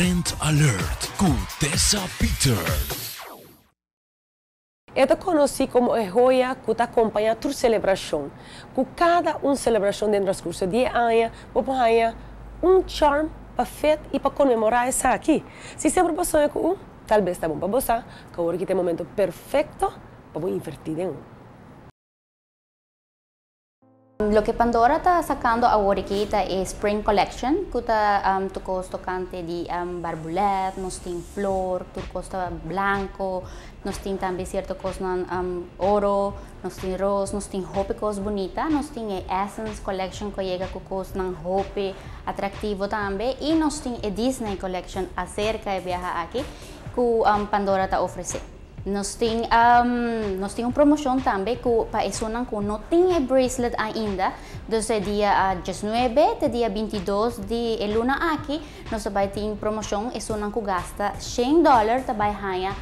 Trend Alert com Tessa Peter. Eu conheci como a joia que acompanha a celebração. Com cada celebração dentro do curso de anos, vou ganhar charme para festa e para comemorar essa aqui. Se sempre passou com talvez está bom para você, que agora que tem o momento perfeito para invertir em Lo que Pandora está sacando ahora es Spring Collection, que está tocos tocante de barbulet, nos tiene flor, turcosta blanco, nos tiene también cierto cosa oro, nos tiene rose, nos tiene hope cos bonita, nos tiene Essence Collection que llega con cos hope atractivo también y nos tiene Disney Collection acerca de viajar aquí que Pandora está ofreciendo. Nós tem uma promoção também que para pessoas que não têm bracelet ainda, desde dia 19 até dia 22 de luna aqui, nós vai ter promoção, pessoas que gasta $100 também ganha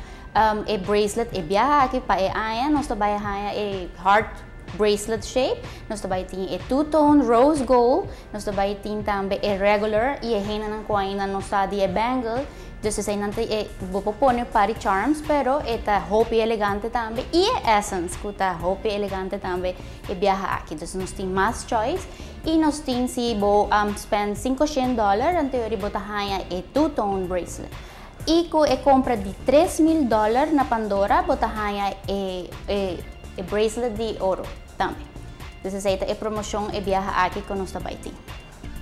bracelet e viaja aqui para ganhar, nós vai ganhar heart bracelet shape, nós vai ter two-tone rose gold, nós vai ter também regular e ainda não ainda não está de bangle. Entonces, vou pôr party charms, pero esta hope elegante também e essence, que esta hope elegante também e viaja aqui. Então, nós temos mais choice e nós temos se vou spend $500, anterior vou ganhar two-tone bracelet. E com a compra de $3,000 na Pandora, vou ganhar bracelet de ouro também. Então, esta é a promoção e viaja aqui que nós também temos.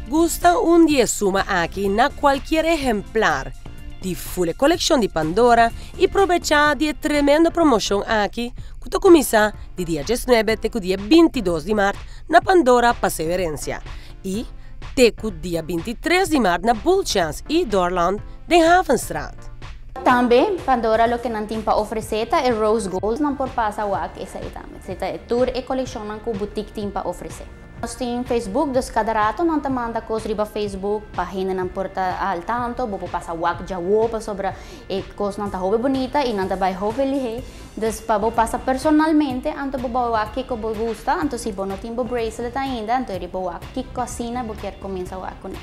Gusta dia suma aqui na qualquer exemplar de full collection de Pandora e aproveitar de tremenda promoção aqui que começa de dia 19 até o dia 22 de março na Pandora Perseverança e até o dia 23 de março na Bullchance e Dorland de Havenstraat. Também Pandora o que não tem para oferecer é Rose Gold, não por passar o aqui essa aí também. Essa é tour e coleção que o boutique tem para oferecer. Nós temos Facebook, dos cada rato não te manda coisas para Facebook, página não porta al tanto, vou passar o aqui já roupa sobre coisas não tá roupa bonita e não tá vai roupa ali. Depois vou passar personalmente, antes vou aqui que eu gosta, antes se vou não tem bracelet ainda, então eu vou aqui cocina, vou querer começar a com ele.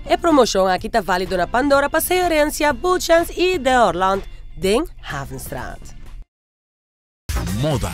A promoção aqui está válida na Pandora Perseverança, Bullchance e de Orland, de Havenstraat. Moda.